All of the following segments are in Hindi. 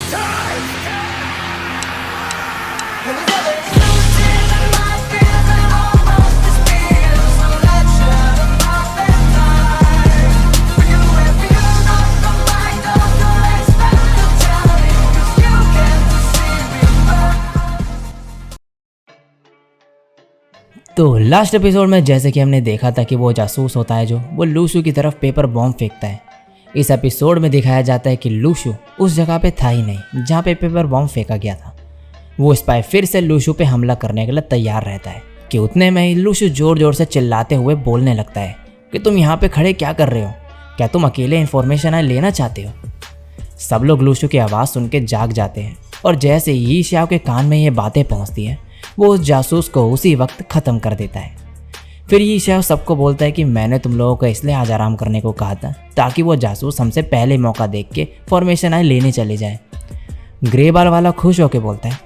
तो लास्ट एपिसोड में जैसे कि हमने देखा था कि वो जासूस होता है जो वो लूशू की तरफ पेपर बॉम्ब फेंकता है। इस एपिसोड में दिखाया जाता है कि लूशू उस जगह पे था ही नहीं जहाँ पे पेपर बॉम्ब फेंका गया था। वो स्पाई फिर से लूशू पे हमला करने के लिए तैयार रहता है कि उतने में ही लूशू जोर जोर से चिल्लाते हुए बोलने लगता है कि तुम यहाँ पे खड़े क्या कर रहे हो, क्या तुम अकेले इन्फॉर्मेशन लेना चाहते हो। सब लोग लूशू की आवाज़ सुन के जाग जाते हैं और जैसे ही श्याओ के कान में ये बातें पहुँचती हैं वो उस जासूस को उसी वक्त ख़त्म कर देता है। फिर ये शाह सबको बोलता है कि मैंने तुम लोगों को इसलिए आज आराम करने को कहा था ताकि वो जासूस हमसे पहले मौका देख के फॉर्मेशन लेने चले जाए। ग्रे बाल वाला खुश होकर बोलता है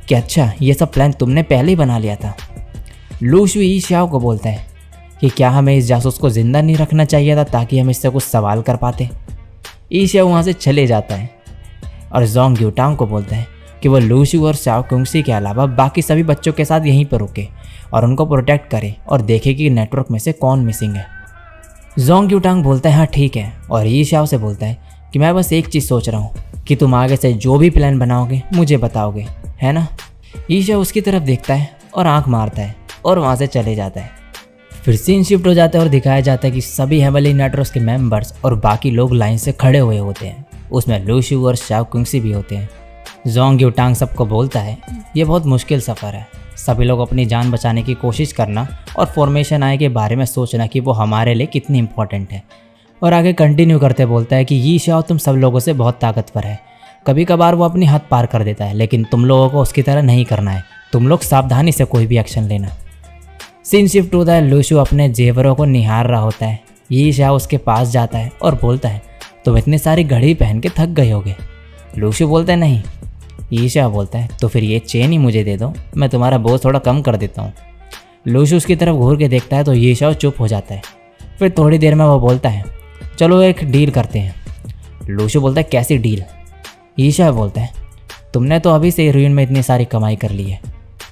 कि अच्छा ये सब प्लान तुमने पहले ही बना लिया था। लूशू ई शाह को बोलता है कि क्या हमें इस जासूस को ज़िंदा नहीं रखना चाहिए था ताकि हम इससे कुछ सवाल कर पाते। ई शाह वहाँ से चले जाता है और जोंग यूटांग को बोलता है कि वो लूशू और शाओ कुंगसी के अलावा बाकी सभी बच्चों के साथ यहीं पर रुके और उनको प्रोटेक्ट करे और देखे कि नेटवर्क में से कौन मिसिंग है। जोंग यूटांग बोलता है हाँ ठीक है और ई शाओ से बोलता है कि मैं बस एक चीज़ सोच रहा हूँ कि तुम आगे से जो भी प्लान बनाओगे मुझे बताओगे, है ना। ई शाओ उसकी तरफ देखता है और आँख मारता है और वहाँ से चले जाता है। फिर सीन शिफ्ट हो जाता है और दिखाया जाता है कि सभी हेवनली नेटवर्क्स के मेंबर्स और बाकी लोग लाइन से खड़े हुए होते हैं। उसमें लूशू और शाओ कुंगसी भी होते हैं। जोंग यूटांग सबको बोलता है ये बहुत मुश्किल सफ़र है, सभी लोग अपनी जान बचाने की कोशिश करना और फॉर्मेशन के बारे में सोचना कि वो हमारे लिए कितनी इंपॉर्टेंट है। और आगे कंटिन्यू करते बोलता है कि ये शाओ तुम सब लोगों से बहुत ताकतवर है, कभी कभार वो अपनी हद पार कर देता है लेकिन तुम लोगों को उसकी तरह नहीं करना है, तुम लोग सावधानी से कोई भी एक्शन लेना। सीन शिफ्ट होता है, लूशू अपने जेवरों को निहार रहा होता है। ये शाओ उसके पास जाता है और बोलता है तुम इतनी सारी घड़ी पहन के थक गए होगे। लूशू बोलता है नहीं। ईशा बोलता है तो फिर ये चेन ही मुझे दे दो, मैं तुम्हारा बोझ थोड़ा कम कर देता हूँ। लूशू उसकी तरफ घूर के देखता है तो ईशा चुप हो जाता है। फिर थोड़ी देर में वो बोलता है चलो एक डील करते हैं। लूशू बोलता है कैसी डील। ईशा बोलता है तुमने तो अभी से रूइन में इतनी सारी कमाई कर ली है,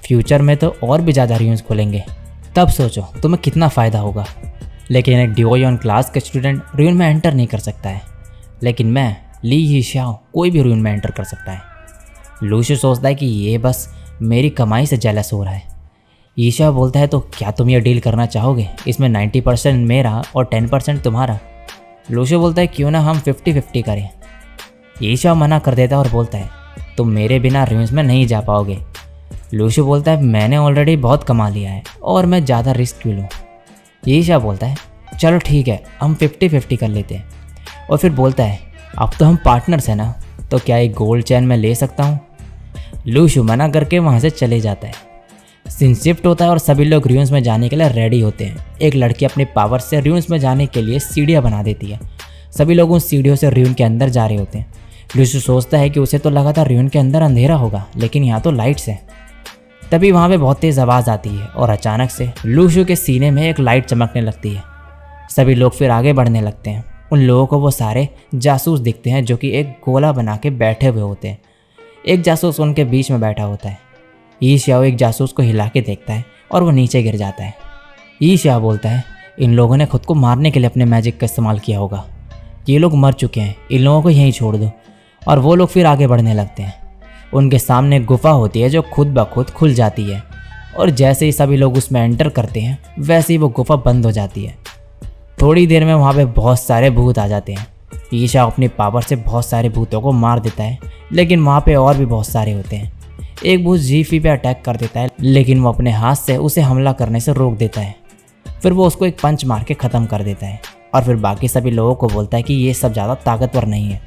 फ्यूचर में तो और भी ज़्यादा रूइंस खोलेंगे, तब सोचो तुम्हें कितना फ़ायदा होगा। लेकिन एक डिओयन क्लास का स्टूडेंट रूइन में एंटर नहीं कर सकता है, लेकिन मैं ली ही शाओ कोई भी रूइन में एंटर कर सकता है। लूशू सोचता है कि ये बस मेरी कमाई से जेलस हो रहा है। ईशा बोलता है तो क्या तुम ये डील करना चाहोगे, इसमें 90% मेरा और 10% तुम्हारा। लूशू बोलता है क्यों ना हम 50-50 करें। ईशा मना कर देता है और बोलता है तुम मेरे बिना रूइंस में नहीं जा पाओगे। लूशू बोलता है मैंने ऑलरेडी बहुत कमा लिया है और मैं ज़्यादा रिस्क क्यों लूँ। ईशा बोलता है चलो ठीक है हम 50-50 कर लेते हैं। और फिर बोलता है अब तो हम पार्टनर्स हैं ना, तो क्या एक गोल्ड चैन मैं ले सकता हूँ। लूशू मना करके वहाँ से चले जाता है। सीन शिफ्ट होता है और सभी लोग रूइंस में जाने के लिए रेडी होते हैं। एक लड़की अपने पावर से रूइंस में जाने के लिए सीढ़ियाँ बना देती है। सभी लोग उन सीढ़ियों से रूइन के अंदर जा रहे होते हैं। लूशू सोचता है कि उसे तो लगा था रूइन के अंदर अंधेरा होगा लेकिन यहाँ तो लाइट्स हैं। तभी वहाँ पे बहुत तेज़ आवाज़ आती है और अचानक से लूशू के सीने में एक लाइट चमकने लगती है। सभी लोग फिर आगे बढ़ने लगते हैं। उन लोगों को वो सारे जासूस दिखते हैं जो कि एक गोला बना के बैठे हुए होते हैं। एक जासूस उनके बीच में बैठा होता है। ई शाओ एक जासूस को हिला के देखता है और वो नीचे गिर जाता है। ई शाओ बोलता है इन लोगों ने खुद को मारने के लिए अपने मैजिक का इस्तेमाल किया होगा, ये लोग मर चुके हैं, इन लोगों को यहीं छोड़ दो। और वो लोग फिर आगे बढ़ने लगते हैं। उनके सामने एक गुफा होती है जो खुद ब खुद खुल जाती है और जैसे ही सभी लोग उसमें एंटर करते हैं वैसे ही वो गुफा बंद हो जाती है। थोड़ी देर में वहाँ पे बहुत सारे भूत आ जाते हैं। ईशा अपनी पावर से बहुत सारे भूतों को मार देता है लेकिन वहाँ पे और भी बहुत सारे होते हैं। एक भूत जीफी पे अटैक कर देता है लेकिन वो अपने हाथ से उसे हमला करने से रोक देता है। फिर वो उसको एक पंच मार के ख़त्म कर देता है और फिर बाकी सभी लोगों को बोलता है कि ये सब ज़्यादा ताकतवर नहीं है,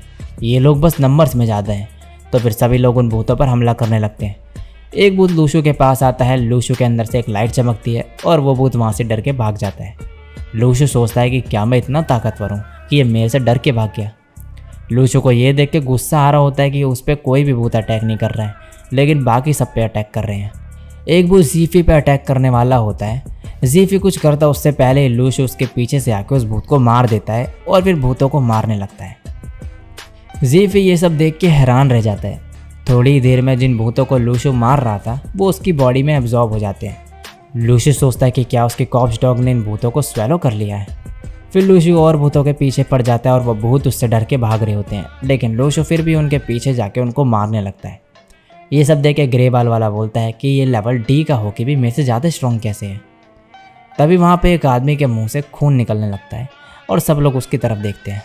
ये लोग बस नंबर्स में ज़्यादा हैं। तो फिर सभी लोग उन भूतों पर हमला करने लगते हैं। एक भूत लूशू के पास आता है। लूशू के अंदर से एक लाइट चमकती है और वो भूत वहाँ से डर के भाग जाता है। लूशू सोचता है कि क्या मैं इतना ताकतवर हूँ कि ये मेरे से डर के भाग गया। लूशू को ये देख के गुस्सा आ रहा होता है कि उस पर कोई भी भूत अटैक नहीं कर रहा है लेकिन बाकी सब पे अटैक कर रहे हैं। एक भूत जीफी पे अटैक करने वाला होता है। जीफी कुछ करता उससे पहले लूशू उसके पीछे से आके उस भूत को मार देता है और फिर भूतों को मारने लगता है। जीफी ये सब देख के हैरान रह जाता है। थोड़ी देर में जिन भूतों को लूशु मार रहा था वो उसकी बॉडी में एब्जॉर्ब हो जाते हैं। लूशु सोचता है कि क्या उसके कॉप्स डॉग ने इन भूतों को स्वेलो कर लिया है। फिर लूशु और भूतों के पीछे पड़ जाता है और वह भूत उससे डर के भाग रहे होते हैं, लेकिन लूशु फिर भी उनके पीछे जाके उनको मारने लगता है। ये सब देख के ग्रे बाल वाला बोलता है कि ये लेवल डी का होके भी मेरे से ज़्यादा स्ट्रॉन्ग कैसे है। तभी वहाँ पे एक आदमी के मुंह से खून निकलने लगता है और सब लोग उसकी तरफ देखते हैं।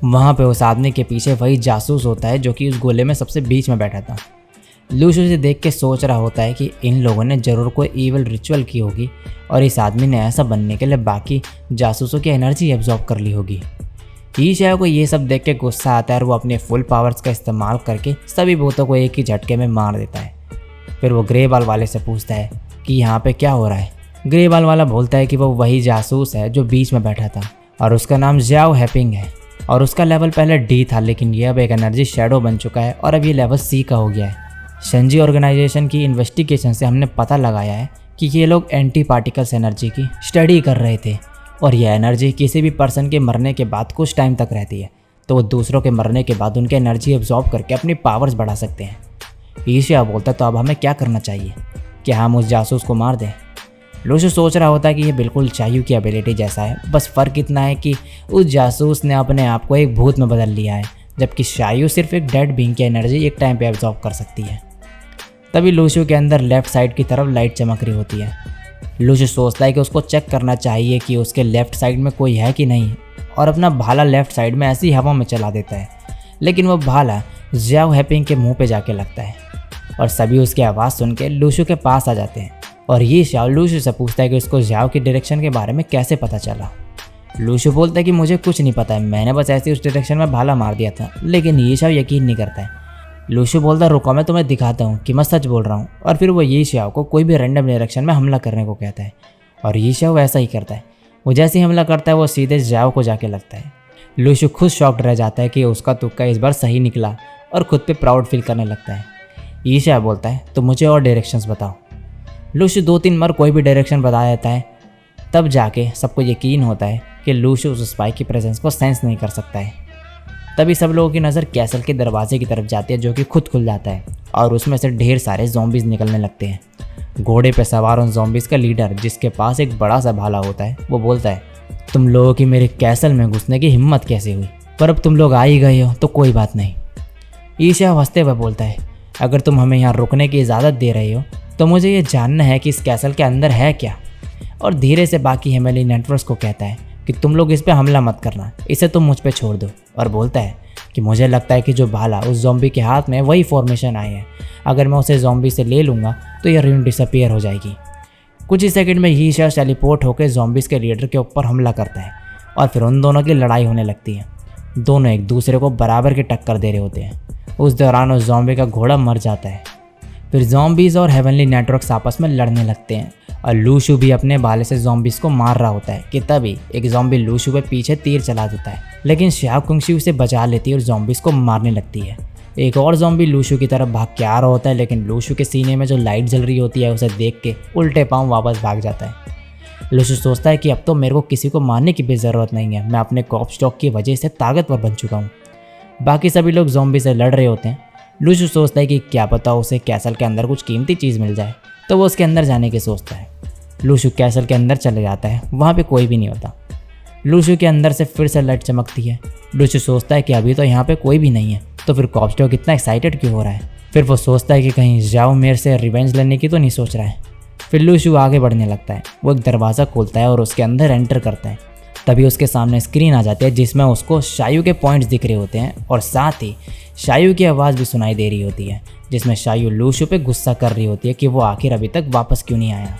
वहाँ पे उस आदमी के पीछे वही जासूस होता है जो कि उस गोले में सबसे बीच में बैठा था। लूशु से देख के सोच रहा होता है कि इन लोगों ने ज़रूर कोई ईवल रिचुअल की होगी और इस आदमी ने ऐसा बनने के लिए बाकी जासूसों की एनर्जी एब्जॉर्ब कर ली होगी। ईशाओ को ये सब देख के गुस्सा आता है और वो अपने फुल पावर्स का इस्तेमाल करके सभी भूतों को एक ही झटके में मार देता है। फिर वो ग्रे बाल वाले से पूछता है कि यहाँ पे क्या हो रहा है। ग्रे बाल वाला बोलता है कि वो वही जासूस है जो बीच में बैठा था और उसका नाम ज़ियाओ हैपिंग है और उसका लेवल पहले डी था, लेकिन ये अब एक एनर्जी शेडो बन चुका है और अब ये लेवल सी का हो गया है। शंजी ऑर्गेनाइजेशन की इन्वेस्टिगेशन से हमने पता लगाया है कि ये लोग एंटी पार्टिकल्स एनर्जी की स्टडी कर रहे थे और यह एनर्जी किसी भी पर्सन के मरने के बाद कुछ टाइम तक रहती है, तो वो दूसरों के मरने के बाद उनकी एनर्जी एब्जॉर्ब करके अपनी पावर्स बढ़ा सकते हैं। ईशिया बोलता तो अब हमें क्या करना चाहिए, क्या हम उस जासूस को मार दें। लूशु सोच रहा होता है कि ये बिल्कुल चायू की एबिलिटी जैसा है, बस फ़र्क इतना है कि उस जासूस ने अपने आप को एक भूत में बदल लिया है, जबकि शायू सिर्फ एक डेड बीइंग की एनर्जी एक टाइम पे एब्जॉर्ब कर सकती है। तभी लूशु के अंदर लेफ्ट साइड की तरफ लाइट चमक रही होती है। लूशु सोचता है कि उसको चेक करना चाहिए कि उसके लेफ्ट साइड में कोई है कि नहीं और अपना भाला लेफ्ट साइड में ऐसी हवा में चला देता है, लेकिन वह भाला ज़ियाओ हैपिंग के मुंह पे जाके लगता है और सभी उसकी आवाज़ सुन के लूशु के पास आ जाते हैं और ये शाओ लूशु से पूछता है कि उसको ज़ियाओ की डायरेक्शन के बारे में कैसे पता चला। लूशु बोलता है कि मुझे कुछ नहीं पता है, मैंने बस ऐसे उस डायरेक्शन में भाला मार दिया था, लेकिन ये शाओ यकीन नहीं करता है। लूशु बोलता रुको मैं तुम्हें दिखाता हूँ कि मैं सच बोल रहा हूँ, और फिर वो ये शाओ को कोई भी रैंडम डायरेक्शन में हमला करने को कहता है और ये शाओ वैसा ही करता है। वो जैसे ही हमला करता है वो सीधे ज़ियाओ को जाके लगता है। लूशु खुद शॉक्ड रह जाता है कि उसका तुक्का इस बार सही निकला और खुद पे प्राउड फील करने लगता है। ईशा बोलता है तो मुझे और डायरेक्शंस बताओ। लूशु 2-3 बार कोई भी डायरेक्शन बता देता है, तब जाके सबको यकीन होता है कि लूशु उस स्पाई की प्रेजेंस को सेंस नहीं कर सकता है। तभी सब लोगों की नज़र कैसल के दरवाजे की तरफ जाती है जो कि खुद खुल जाता है और उसमें से ढेर सारे ज़ॉम्बीज़ निकलने लगते हैं। घोड़े पे सवार उन ज़ॉम्बीज़ का लीडर, जिसके पास एक बड़ा सा भाला होता है, वो बोलता है तुम लोगों की मेरे कैसल में घुसने की हिम्मत कैसे हुई, पर अब तुम लोग आ ही गए हो तो कोई बात नहीं। ईशा हंसते हुए बोलता है अगर तुम हमें यहाँ रुकने की इजाज़त दे रहे हो तो मुझे ये जानना है कि इस कैसल के अंदर है क्या। और धीरे से बाकी हेमेली नेटवर्क्स को कहता है कि तुम लोग इस पे हमला मत करना, इसे तुम मुझ पे छोड़ दो। और बोलता है कि मुझे लगता है कि जो भाला उस ज़ॉम्बी के हाथ में वही फॉर्मेशन आई है, अगर मैं उसे ज़ॉम्बी से ले लूँगा तो यह रूम डिसअपीयर हो जाएगी। कुछ ही सेकंड में ईशा टेलीपोर्ट होकर ज़ॉम्बीज़ के लीडर के ऊपर हमला करता है और फिर उन दोनों की लड़ाई होने लगती है। दोनों एक दूसरे को बराबर की टक्कर दे रहे होते हैं। उस दौरान उस ज़ॉम्बी का घोड़ा मर जाता है। फिर ज़ॉम्बीज़ और हेवनली नेटवर्क्स आपस में लड़ने लगते हैं और लूशु भी अपने भाले से ज़ॉम्बीज़ को मार रहा होता है कि तभी एक ज़ॉम्बी लूशु पे पीछे तीर चला देता है, लेकिन शाओ कुंगशी उसे बचा लेती है और ज़ॉम्बीज़ को मारने लगती है। एक और ज़ॉम्बी लूशु की तरफ भाग के आ रहा होता है, लेकिन लूशु के सीने में जो लाइट जल रही होती है उसे देख के उल्टे पाँव वापस भाग जाता है। लूशु सोचता है कि अब तो मेरे को किसी को मारने की भी ज़रूरत नहीं है, मैं अपने कॉप स्टॉक की वजह से ताकतवर बन चुका हूँ। बाकी सभी लोग ज़ॉम्बी से लड़ रहे होते हैं। लूशु सोचता है कि क्या पता उसे कैसल के अंदर कुछ कीमती चीज़ मिल जाए, तो वो उसके अंदर जाने की सोचता है। लूशु कैसल के अंदर चले जाता है, वहाँ पे कोई भी नहीं होता। लूशु के अंदर से फिर से लाइट चमकती है। लूशु सोचता है कि अभी तो यहाँ पे कोई भी नहीं है, तो फिर कॉपस्टॉक इतना एक्साइटेड क्यों हो रहा है। फिर वो सोचता है कि कहीं ज़ियाओ मेरे से रिवेंज लेने की तो नहीं सोच रहा है। फिर लूशु आगे बढ़ने लगता है। वो एक दरवाज़ा खोलता है और उसके अंदर एंटर करता है। तभी उसके सामने स्क्रीन आ जाती है जिसमें उसको शायू के पॉइंट्स दिख रहे होते हैं और साथ ही शायू की आवाज़ भी सुनाई दे रही होती है, जिसमें शायू लूशु पे गुस्सा कर रही होती है कि वो आखिर अभी तक वापस क्यों नहीं आया।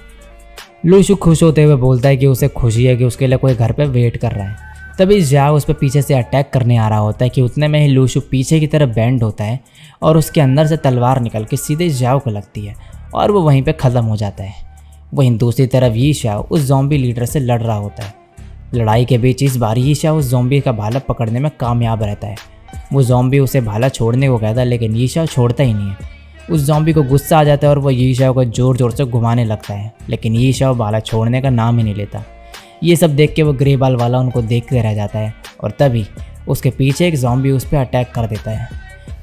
लूशु खुश होते हुए बोलता है कि उसे खुशी है कि उसके लिए कोई घर पे वेट कर रहा है। तभी ज़ियाओ उस पर पीछे से अटैक करने आ रहा होता है कि उतने में ही लूशु पीछे की तरफ बैंड होता है और उसके अंदर से तलवार निकल के सीधे ज़ियाओ को लगती है और वो वहीं पे ख़त्म हो जाता है। वहीं दूसरी तरफ ईशाओ उस ज़ॉम्बी लीडर से लड़ रहा होता है। लड़ाई के बीच इस बार ईशाओ उस ज़ॉम्बी का भाला पकड़ने में कामयाब रहता है। वो ज़ॉम्बी उसे भाला छोड़ने को कहता है, लेकिन ईशाओ छोड़ता ही नहीं है। उस ज़ॉम्बी को गुस्सा आ जाता है और वो ईशाओ को ज़ोर ज़ोर से घुमाने लगता है, लेकिन ईशाओ भाला छोड़ने का नाम ही नहीं लेता। ये सब देख के वो ग्रे बाल वाला उनको देखते रह जाता है और तभी उसके पीछे एक ज़ॉम्बी उस पर अटैक कर देता है,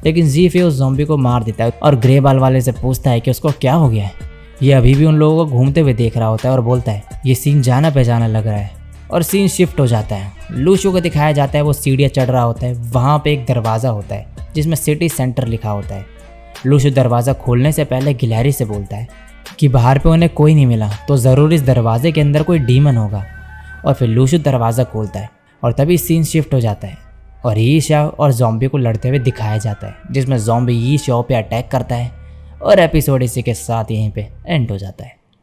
लेकिन ज़ीफे उस ज़ॉम्बी को मार देता है और ग्रे बाल वाले से पूछता है कि उसको क्या हो गया है। ये अभी भी उन लोगों को घूमते हुए देख रहा होता है और बोलता है ये सीन जाना पहचाना लग रहा है। और सीन शिफ्ट हो जाता है। लूशू को दिखाया जाता है वो सीढ़ियाँ चढ़ रहा होता है। वहाँ पे एक दरवाज़ा होता है जिसमें सिटी सेंटर लिखा होता है। लूशू दरवाज़ा खोलने से पहले गिलहरी से बोलता है कि बाहर पे उन्हें कोई नहीं मिला तो ज़रूर इस दरवाजे के अंदर कोई डीमन होगा। और फिर लूशू दरवाज़ा खोलता है और तभी सीन शिफ्ट हो जाता है और यी शाओ और ज़ॉम्बी को लड़ते हुए दिखाया जाता है, जिसमें ज़ॉम्बी यी शाओ पे अटैक करता है और एपिसोड इसी के साथ यहीं पे एंड हो जाता है।